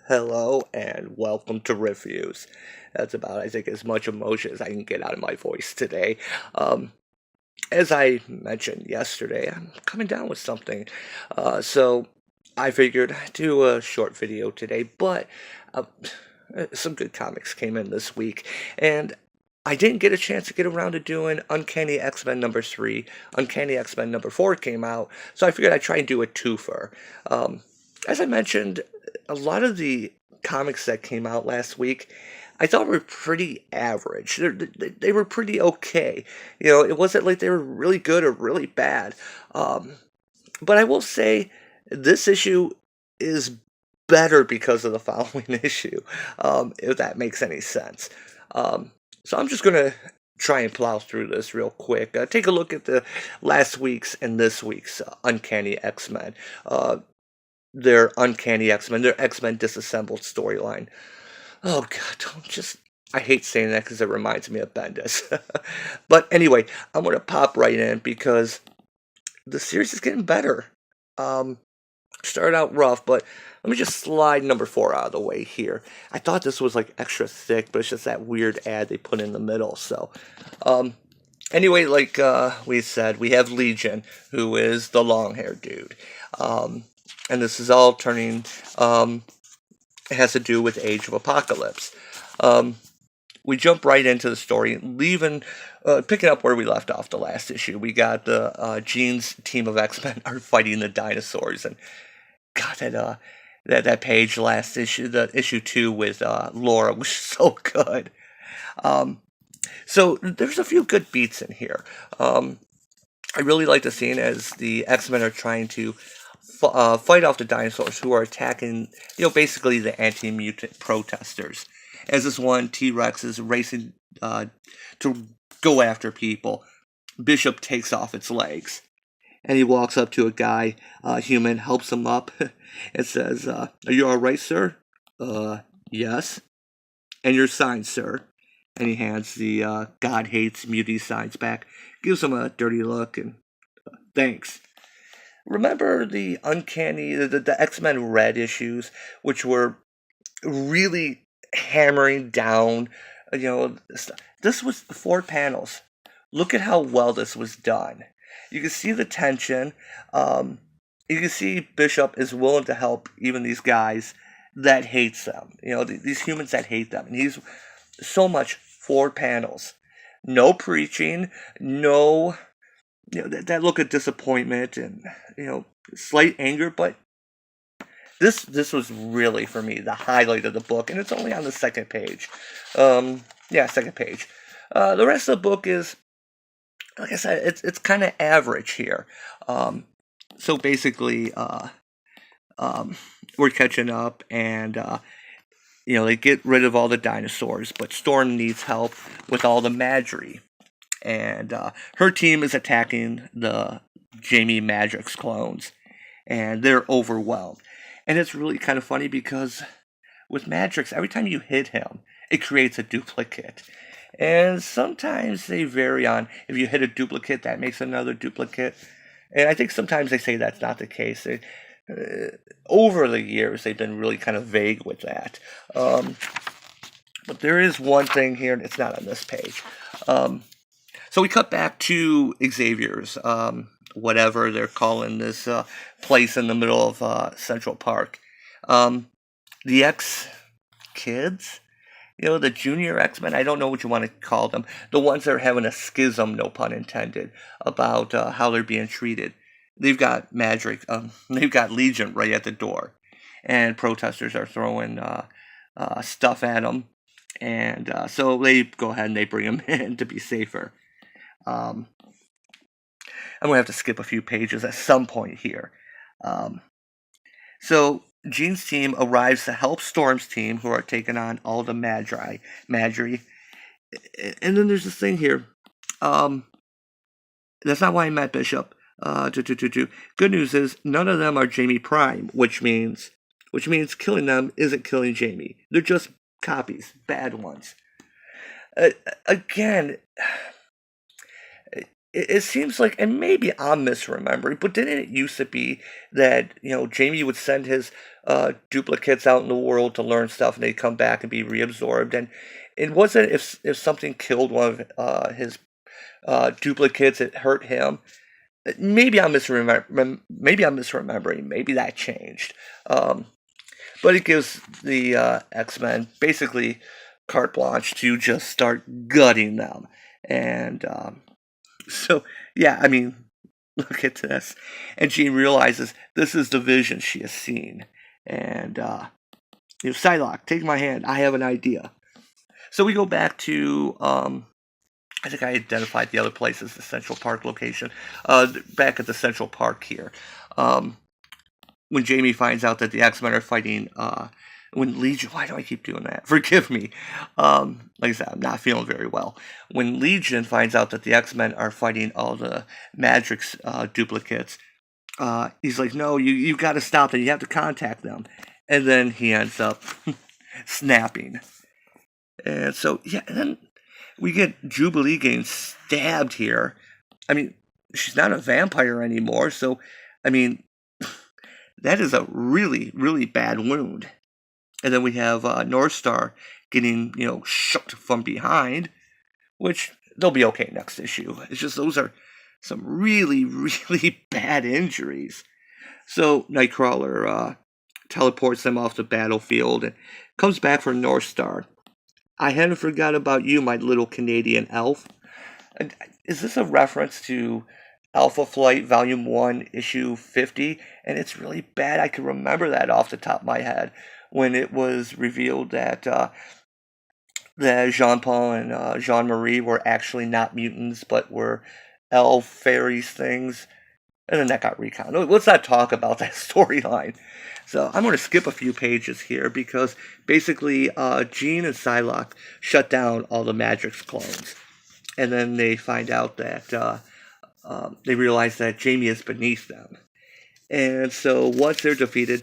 Hello and welcome to Reviews. That's about, I think, as much emotion as I can get out of my voice today. Um, as I mentioned yesterday, I'm coming down with something. So I figured I'd do a short video today, but uh, some good comics came in this week, and I didn't get a chance to get around to doing Uncanny X-Men number 3. Uncanny X-Men number 4 came out, so I figured I'd try and do a twofer. Um, as I mentioned, a lot of the comics that came out last week I thought were pretty average. They were pretty okay. It wasn't like they were really good or really bad. Um, but I will say this issue is better because of the following issue, if that makes any sense. Um, so I'm just going to try and plow through this real quick. Take a look at the last week's and this week's Uncanny X-Men. Their Uncanny X-Men, their X-Men disassembled storyline. Oh God, don't just. I hate saying that because it reminds me of Bendis. But anyway, I'm gonna pop right in because the series is getting better. Um, Started out rough, but let me just slide number 4 out of the way here. I thought this was like extra thick, but it's just that weird ad they put in the middle. So, um, anyway, like we said, we have Legion, who is the long-haired dude, and this is all turning. It has to do with Age of Apocalypse. Um, we jump right into the story, picking up where we left off the last issue. We got the Jean's team of X-Men are fighting the dinosaurs, and God, that page last issue, the issue 2 with Laura was so good. Um, so there's a few good beats in here. I really like the scene as the X-Men are trying to fight off the dinosaurs who are attacking, basically the anti-mutant protesters. As this one T-Rex is racing to go after people, Bishop takes off its legs. And he walks up to a guy, human, helps him up, and says, "Are you all right, sir?" Yes. "And your sign, sir?" And he hands the God hates mutie signs back, gives him a dirty look, and thanks. Remember the the X-Men Red issues, which were really hammering down, this was 4 panels. Look at how well this was done. You can see the tension. Um, you can see Bishop is willing to help even these guys that hates them. These humans that hate them, and he's so much 4 panels. No preaching, no that look of disappointment and slight anger, but this was really for me the highlight of the book, and it's only on the second page. Yeah, second page. The rest of the book is, like I said, it's kind of average here. So basically, um, we're catching up, and they get rid of all the dinosaurs, but Storm needs help with all the Madry, and her team is attacking the Jamie Madrox clones, and they're overwhelmed. And it's really kind of funny because with Madrox, every time you hit him, it creates a duplicate. And sometimes they vary on if you hit a duplicate, that makes another duplicate. And I think sometimes they say that's not the case. Over the years, they've been really kind of vague with that. But there is one thing here, and it's not on this page. So we cut back to Xavier's, whatever they're calling this place in the middle of Central Park. The X-Kids, the junior X-Men, I don't know what you want to call them. The ones that are having a schism, no pun intended, about how they're being treated. They've got they've got Legion right at the door. And protesters are throwing stuff at them. And so they go ahead and they bring them in to be safer. Um, I'm going to have to skip a few pages at some point here. Um, so Jean's team arrives to help Storm's team, who are taking on all the Madry. And then there's this thing here. That's not why I met Bishop. Good news is none of them are Jamie Prime, which means killing them isn't killing Jamie. They're just copies, bad ones. Again, it seems like, and maybe I'm misremembering, but didn't it used to be that, Jamie would send his duplicates out in the world to learn stuff, and they'd come back and be reabsorbed, and it wasn't if something killed one of his duplicates, it hurt him. Maybe I'm misremembering. Maybe I'm misremembering. Maybe that changed. Um, but it gives the X-Men basically carte blanche to just start gutting them, and so, yeah, I mean, look at this. And Jean realizes this is the vision she has seen. And, Psylocke, take my hand. I have an idea. So we go back to, I think I identified the other place as the Central Park location. Back at the Central Park here. Um, when Jamie finds out that the X-Men are fighting, when Legion, why do I keep doing that? Forgive me. Like I said, I'm not feeling very well. When Legion finds out that the X-Men are fighting all the Matrix duplicates, he's like, no, you got to stop them. You have to contact them. And then he ends up snapping. And so, yeah, and then we get Jubilee getting stabbed here. I mean, she's not a vampire anymore, so, I mean, that is a really, really bad wound. And then we have North Star getting, shook from behind, which they'll be okay next issue. It's just those are some really, really bad injuries. So Nightcrawler teleports them off the battlefield and comes back for North Star. I hadn't forgot about you, my little Canadian elf. Is this a reference to Alpha Flight Volume 1, Issue 50? And it's really bad. I can remember that off the top of my head when it was revealed that Jean-Paul and Jean-Marie were actually not mutants, but were elf fairies things. And then that got recounted. Let's not talk about that storyline. So I'm going to skip a few pages here because basically Jean and Psylocke shut down all the Matrix clones. And then they find out that they realize that Jamie is beneath them. And so once they're defeated,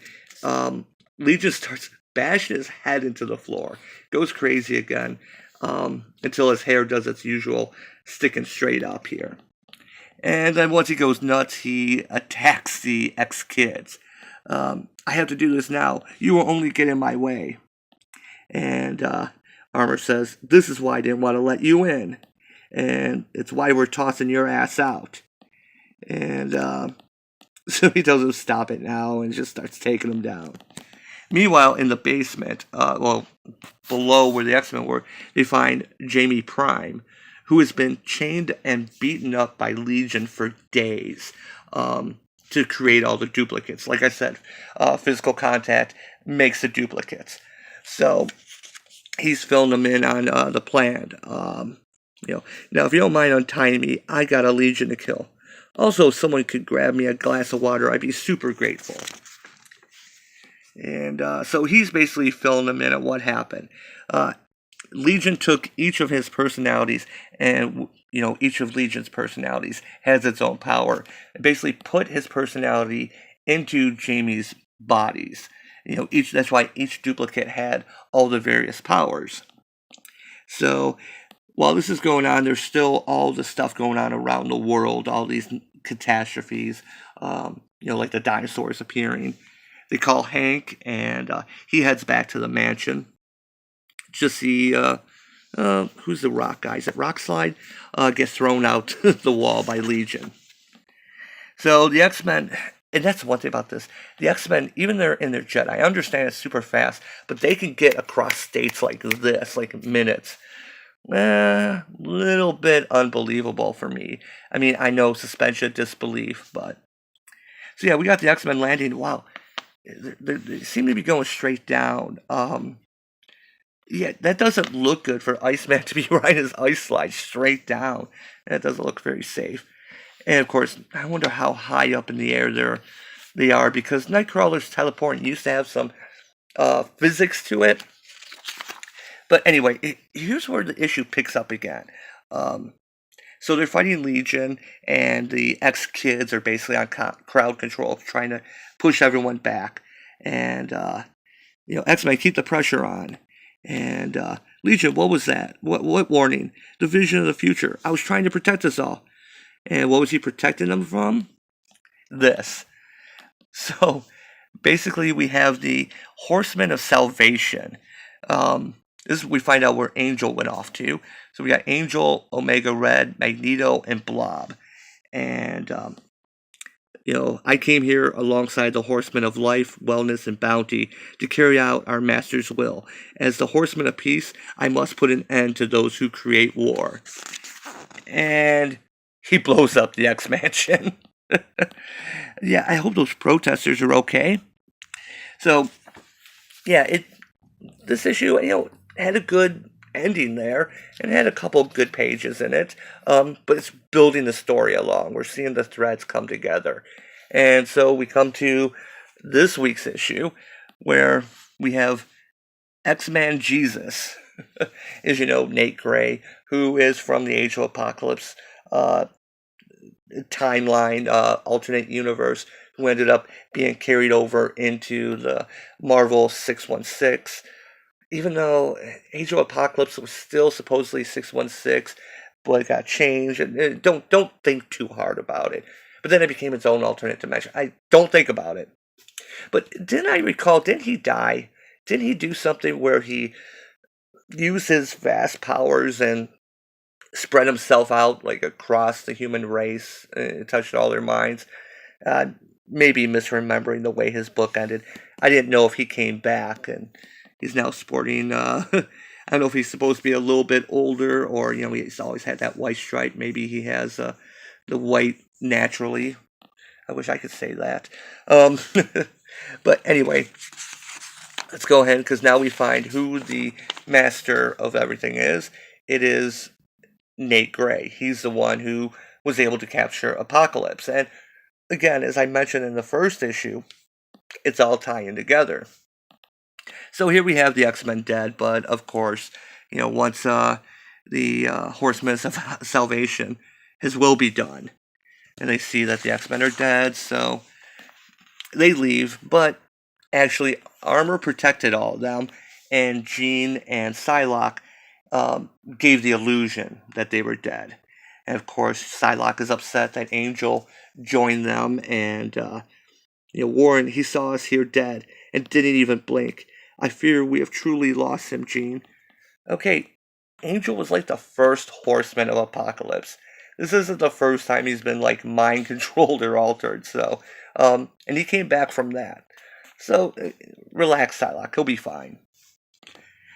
Legion starts bashing his head into the floor. Goes crazy again until his hair does its usual sticking straight up here. And then once he goes nuts, he attacks the ex-kids. I have to do this now. You will only get in my way. And Armor says, this is why I didn't want to let you in. And it's why we're tossing your ass out. And so he tells him stop it now and just starts taking him down. Meanwhile, in the basement, below where the X-Men were, they find Jamie Prime, who has been chained and beaten up by Legion for days to create all the duplicates. Like I said, physical contact makes the duplicates. So he's filling them in on the plan. Now, if you don't mind untying me, I got a Legion to kill. Also, if someone could grab me a glass of water, I'd be super grateful. And so he's basically filling them in on what happened. Legion took each of his personalities, and each of Legion's personalities has its own power. And basically put his personality into Jamie's bodies. That's why each duplicate had all the various powers. So while this is going on, there's still all the stuff going on around the world, all these catastrophes, like the dinosaurs appearing. They call Hank, and he heads back to the mansion. Just see, who's the rock guy? Is it Rockslide? Gets thrown out the wall by Legion. So the X-Men, and that's one thing about this, the X-Men, even they're in their jet, I understand it's super fast, but they can get across states like this, like minutes. Little bit unbelievable for me. I mean, I know suspension of disbelief, but... So yeah, we got the X-Men landing. Wow. They seem to be going straight down. Yeah, that doesn't look good for Iceman to be riding his ice slide straight down. That doesn't look very safe. And of course, I wonder how high up in the air they are, because Nightcrawler's teleporting used to have some physics to it. But anyway, here's where the issue picks up again. So they're fighting Legion, and the X-Kids are basically on crowd control, trying to push everyone back. And, X-Men, keep the pressure on. And Legion, what was that? What warning? The vision of the future. I was trying to protect us all. And what was he protecting them from? This. So basically, we have the Horsemen of Salvation. This we find out where Angel went off to. So we got Angel, Omega Red, Magneto, and Blob. And I came here alongside the Horsemen of Life, Wellness, and Bounty to carry out our Master's will. As the Horsemen of Peace, I must put an end to those who create war. And he blows up the X-Mansion. Yeah, I hope those protesters are okay. So, yeah, this issue, had a good ending there, and had a couple good pages in it. But it's building the story along. We're seeing the threads come together, and so we come to this week's issue, where we have X-Man Jesus, is Nate Gray, who is from the Age of Apocalypse timeline, alternate universe, who ended up being carried over into the Marvel 616. Even though Age of Apocalypse was still supposedly 616, but it got changed. And don't think too hard about it. But then it became its own alternate dimension. I don't think about it. But didn't I recall? Didn't he die? Didn't he do something where he used his vast powers and spread himself out like across the human race? It touched all their minds. Maybe misremembering the way his book ended. I didn't know if he came back, and he's now sporting. I don't know if he's supposed to be a little bit older, or he's always had that white stripe. Maybe he has the white naturally. I wish I could say that. But anyway, let's go ahead, because now we find who the master of everything is. It is Nate Gray. He's the one who was able to capture Apocalypse. And again, as I mentioned in the first issue, it's all tying together. So here we have the X-Men dead, but of course, once the Horsemen of Salvation, his will be done. And they see that the X-Men are dead, so they leave, but actually Armor protected all of them, and Jean and Psylocke gave the illusion that they were dead. And of course, Psylocke is upset that Angel joined them, and Warren, he saw us here dead and didn't even blink. I fear we have truly lost him, Jean. Okay, Angel was like the first Horseman of Apocalypse. This isn't the first time he's been like mind controlled or altered. So, and he came back from that. So, relax, Psylocke. He'll be fine.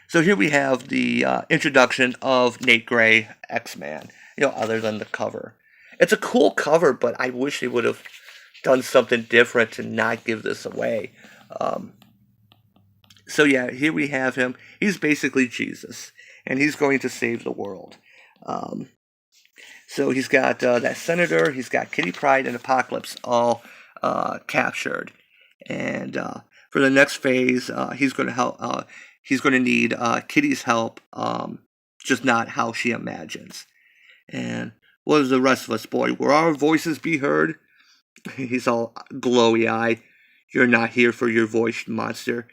So here we have the introduction of Nate Gray, X-Man. Other than the cover, it's a cool cover, but I wish they would have done something different to not give this away. So yeah, here we have him. He's basically Jesus, and he's going to save the world. So he's got that senator, he's got Kitty Pryde and Apocalypse all captured, and for the next phase, he's going to help. He's going to need Kitty's help, just not how she imagines. And what does the rest of us, boy? Will our voices be heard? He's all glowy-eyed. You're not here for your voice, monster.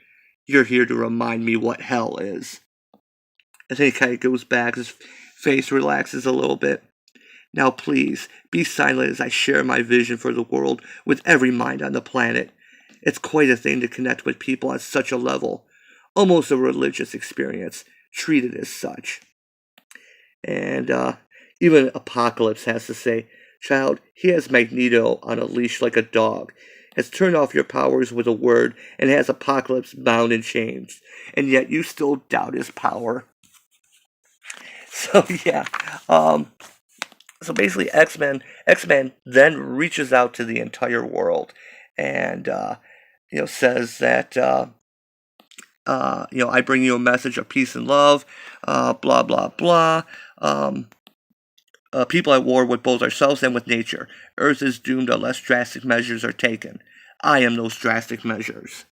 You're here to remind me what hell is. And then he kind of goes back. His face relaxes a little bit. Now please, be silent as I share my vision for the world with every mind on the planet. It's quite a thing to connect with people on such a level. Almost a religious experience, treated as such. And even Apocalypse has to say, child, he has Magneto on a leash like a dog, has turned off your powers with a word, and has Apocalypse bound in chains. And yet you still doubt his power. So yeah, so basically X-Men then reaches out to the entire world and, says that, I bring you a message of peace and love, blah, blah, blah. People at war with both ourselves and with nature. Earth is doomed unless drastic measures are taken. I am those drastic measures.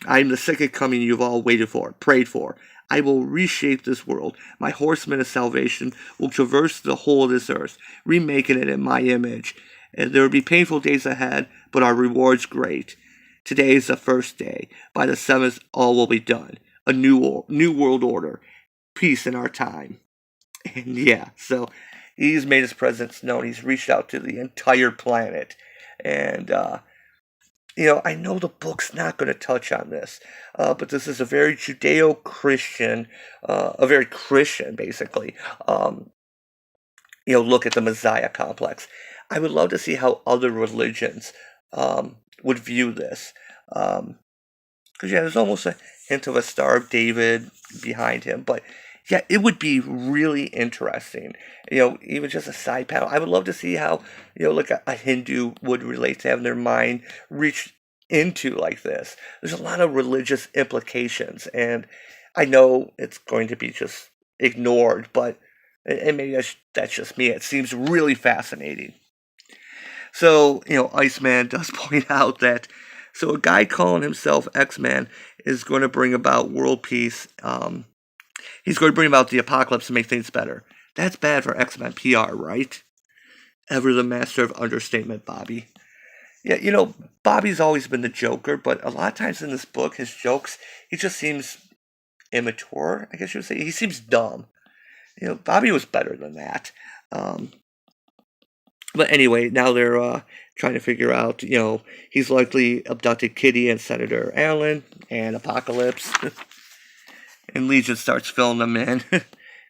I am the second coming you've all waited for, prayed for. I will reshape this world. My horsemen of salvation will traverse the whole of this earth, remaking it in my image. And there will be painful days ahead, but our reward's great. Today is the first day. By the seventh, all will be done. A new world order. Peace in our time. And yeah, so He's made his presence known. He's reached out to the entire planet. And, I know the book's not going to touch on this, but this is a very Judeo-Christian, a very Christian, basically, look at the Messiah complex. I would love to see how other religions would view this. Because, there's almost a hint of a Star of David behind him. But, it would be really interesting. Even just a side panel. I would love to see how, like a Hindu would relate to having their mind reach into like this. There's a lot of religious implications. And I know it's going to be just ignored, but and maybe that's just me. It seems really fascinating. So, Iceman does point out that a guy calling himself X-Man is going to bring about world peace. He's going to bring about the apocalypse to make things better. That's bad for X-Men PR, right? Ever the master of understatement, Bobby. Yeah, Bobby's always been the Joker, but a lot of times in this book, his jokes, he just seems immature, I guess you would say. He seems dumb. Bobby was better than that. But anyway, now they're trying to figure out, he's likely abducted Kitty and Senator Allen and Apocalypse. And Legion starts filling them in.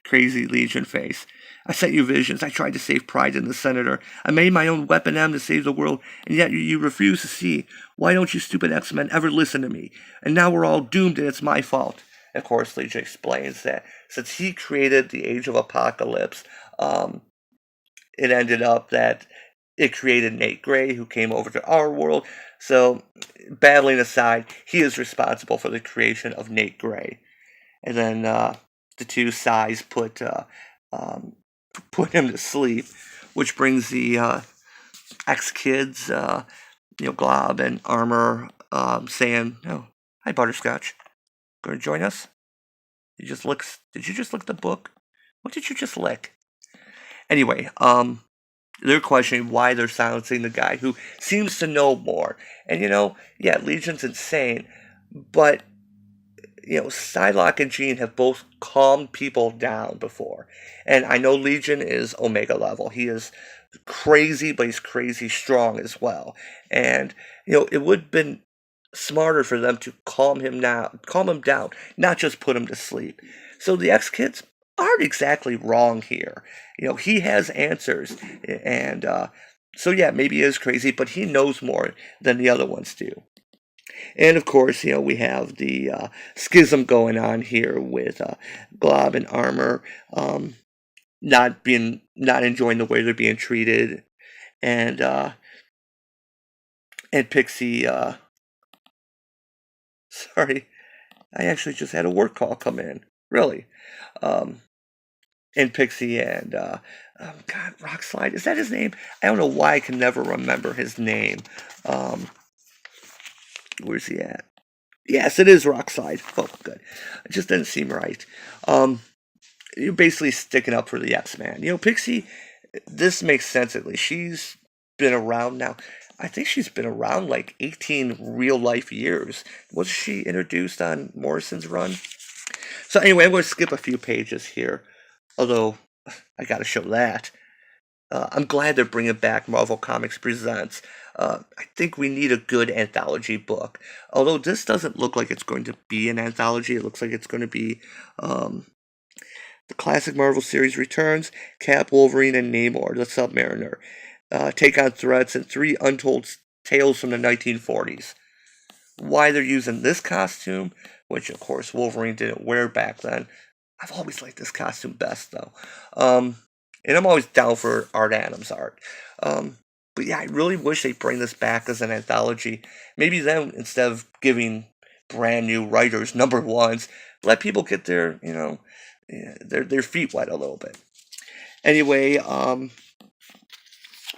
Crazy Legion face. I sent you visions. I tried to save Pride and the Senator. I made my own Weapon M to save the world, and yet you refuse to see. Why don't you stupid X-Men ever listen to me? And now we're all doomed and it's my fault. Of course, Legion explains that since he created the Age of Apocalypse, it ended up that it created Nate Gray, who came over to our world. So, battling aside, he is responsible for the creation of Nate Gray. And then the two Psys put him to sleep, which brings the X-Kids, Glob and Armor, saying, "Oh, hi, Butterscotch. Going to join us? Did you just lick the book? What did you just lick?" Anyway, they're questioning why they're silencing the guy who seems to know more. And, Legion's insane, but, Psylocke and Jean have both calmed people down before. And I know Legion is Omega level. He is crazy, but he's crazy strong as well. And, it would have been smarter for them to calm him down, not just put him to sleep. So the X-Kids aren't exactly wrong here. He has answers, and maybe he is crazy, but he knows more than the other ones do. And of course, we have the schism going on here with Glob and Armor not enjoying the way they're being treated, and Pixie. Sorry, I actually just had a work call come in. Really. And Pixie and Rockslide, is that his name? I don't know why I can never remember his name. Where's he at? Yes, it is Rockslide. Oh, good. It just didn't seem right. You're basically sticking up for the X-Man. Pixie, this makes sense at least. She's been around now. I think she's been around like 18 real-life years. Was she introduced on Morrison's run? So anyway, I'm going to skip a few pages here. Although, I gotta show that. I'm glad they're bringing back Marvel Comics Presents. I think we need a good anthology book. Although this doesn't look like it's going to be an anthology. It looks like it's going to be the classic Marvel series returns. Cap, Wolverine, and Namor, the Submariner. Take on threats and 3 untold tales from the 1940s. Why they're using this costume, which of course Wolverine didn't wear back then. I've always liked this costume best, though. And I'm always down for Art Adams art. But I really wish they'd bring this back as an anthology. Maybe then, instead of giving brand new writers number ones, let people get their, their feet wet a little bit. Anyway,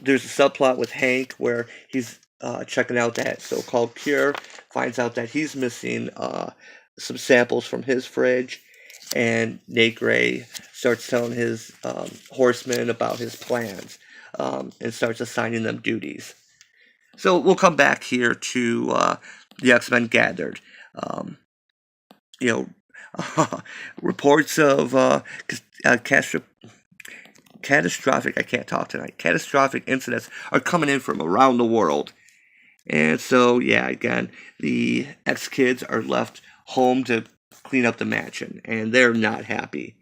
there's a subplot with Hank where he's checking out that so-called cure, finds out that he's missing some samples from his fridge. And Nate Gray starts telling his horsemen about his plans and starts assigning them duties. So we'll come back here to the X-Men gathered. Reports of catastrophic, I can't talk tonight, catastrophic incidents are coming in from around the world. And so, yeah, again, the ex-kids are left home to clean up the mansion, and they're not happy.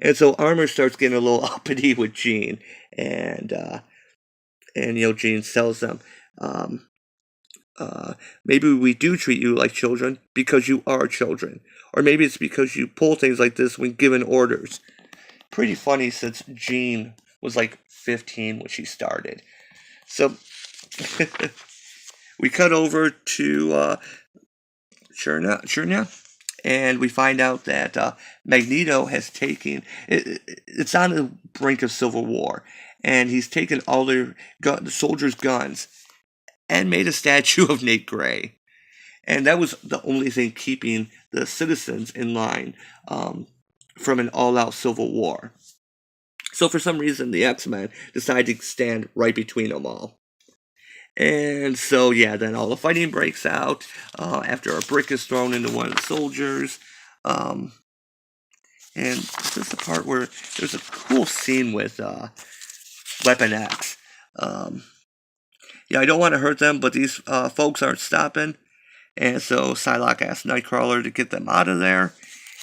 And so Armor starts getting a little uppity with Jean, and Jean tells them, um, maybe we do treat you like children because you are children, or maybe it's because you pull things like this when given orders. Pretty funny since Jean was like 15 when she started. So we cut over to Cherna, and we find out that Magneto has taken. It's on the brink of civil war, and he's taken all the soldiers' guns and made a statue of Nate Gray, and that was the only thing keeping the citizens in line from an all-out civil war. So for some reason, the X-Men decide to stand right between them all. And so, yeah, then all the fighting breaks out after a brick is thrown into one of the soldiers. And this is the part where there's a cool scene with Weapon X. Yeah, I don't want to hurt them, but these folks aren't stopping. And so Psylocke asks Nightcrawler to get them out of there.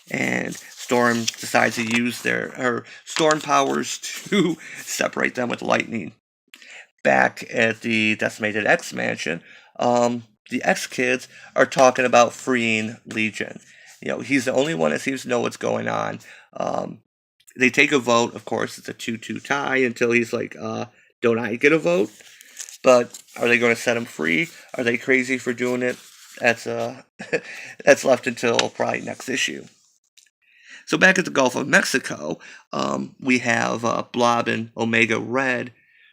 And Storm decides to use her storm powers to separate them with lightning. Back at the Decimated X Mansion, the X-Kids are talking about freeing Legion. He's the only one that seems to know what's going on. They take a vote. Of course, it's a 2-2 tie until he's like, don't I get a vote? But are they going to set him free? Are they crazy for doing it? That's that's left until probably next issue. So back at the Gulf of Mexico, we have Blob and Omega Red,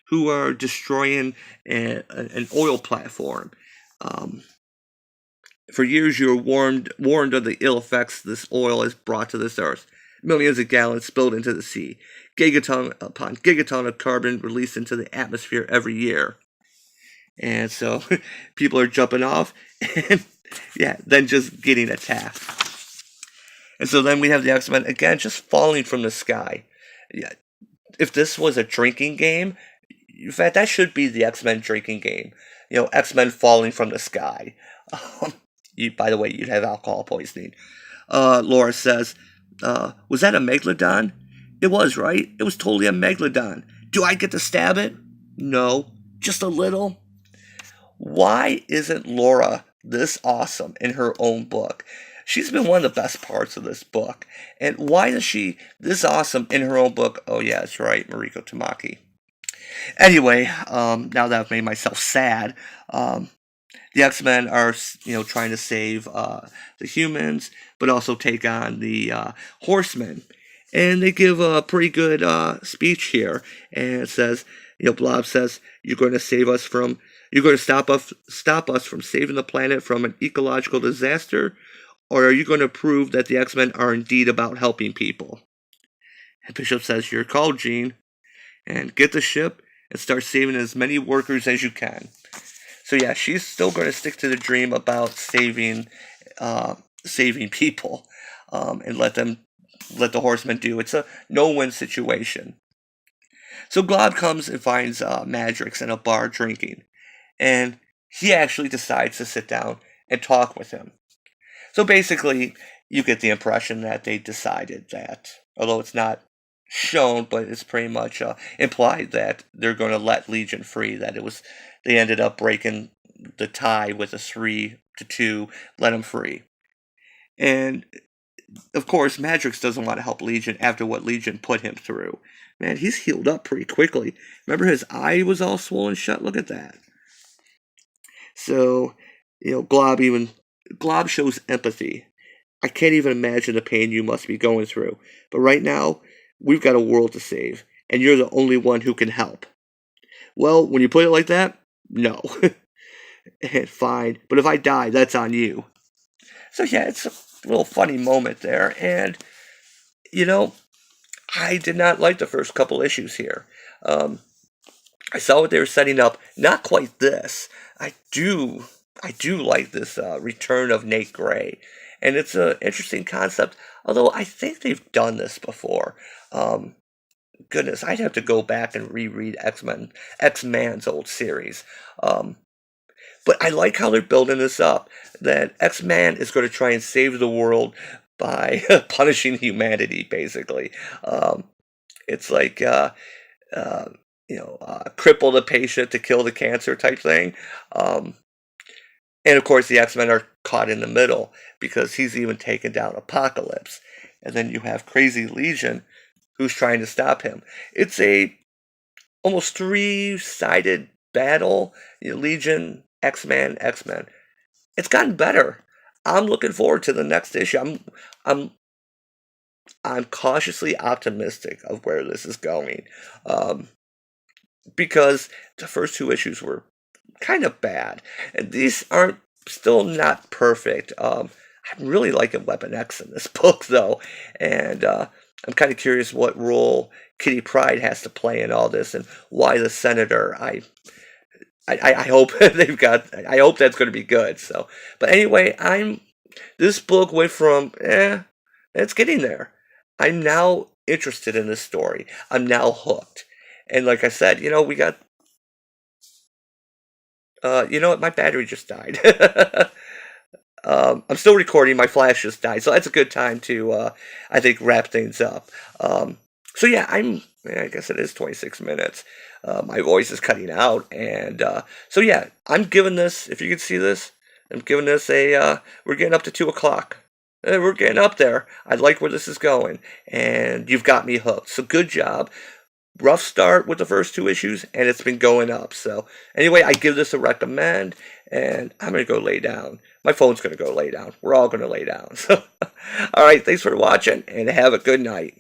who are destroying an oil platform. For years, you were warned of the ill effects this oil has brought to this earth. Millions of gallons spilled into the sea. Gigaton upon gigaton of carbon released into the atmosphere every year. And so people are jumping off and, yeah, then just getting attacked. And so then we have the X-Men, again, just falling from the sky. Yeah, if this was a drinking game, in fact, that should be the X-Men drinking game. X-Men falling from the sky. By the way, you'd have alcohol poisoning. Laura says, was that a Megalodon? It was, right? It was totally a Megalodon. Do I get to stab it? No. Just a little? Why isn't Laura this awesome in her own book? She's been one of the best parts of this book. And why is she this awesome in her own book? Oh, yeah, that's right, Mariko Tamaki. Anyway, now that I've made myself sad, the X-Men are, trying to save the humans, but also take on the Horsemen. And they give a pretty good speech here. And it says, Blob says, you're going to stop us from saving the planet from an ecological disaster? Or are you going to prove that the X-Men are indeed about helping people? And Bishop says, your call, Jean. And get the ship and start saving as many workers as you can. So yeah, she's still going to stick to the dream about saving people, and let the Horsemen do. It's a no-win situation. So Glob comes and finds Madrix in a bar drinking, and he actually decides to sit down and talk with him. So basically, you get the impression that they decided that, although it's not shown, but it's pretty much implied that they're going to let Legion free. That they ended up breaking the tie with a 3-2, let them free. And of course, Madrix doesn't want to help Legion after what Legion put him through. Man, he's healed up pretty quickly. Remember his eye was all swollen shut? Look at that. So, Glob shows empathy. I can't even imagine the pain you must be going through. But right now, we've got a world to save, and you're the only one who can help. Well, when you put it like that, no. Fine, but if I die, that's on you. So yeah, it's a little funny moment there, and, I did not like the first couple issues here. I saw what they were setting up. Not quite this. I do like this return of Nate Gray, and it's an interesting concept. Although I think they've done this before. goodness, I'd have to go back and reread X-Man's old series. Um, but I like how they're building this up. That X-Man is going to try and save the world by punishing humanity, basically. Um, it's like uh, cripple the patient to kill the cancer type thing. Um, and of course, the X Men are caught in the middle because he's even taken down Apocalypse. And then you have Crazy Legion who's trying to stop him. It's a almost three-sided battle. Legion, X-Men, X-Men. It's gotten better. I'm looking forward to the next issue. I'm I'm cautiously optimistic of where this is going. Um, because the first two issues were kind of bad. And these aren't still not perfect. I'm really liking Weapon X in this book, though, and I'm kind of curious what role Kitty Pryde has to play in all this, and why the Senator. I hope they've got. I hope that's going to be good. So, but anyway, this book went from it's getting there. I'm now interested in this story. I'm now hooked, and like I said, we got. You know what? My battery just died. I'm still recording. My flash just died, so that's a good time to, I think, wrap things up. So yeah, I guess it is 26 minutes. My voice is cutting out, and so yeah, I'm giving this. If you can see this, I'm giving this a. We're getting up to 2 o'clock. We're getting up there. I like where this is going, and you've got me hooked. So good job. Rough start with the first two issues, and it's been going up. So anyway, I give this a recommend, and I'm gonna go lay down. My phone's gonna go lay down. We're all gonna lay down. So, all right, thanks for watching, and have a good night.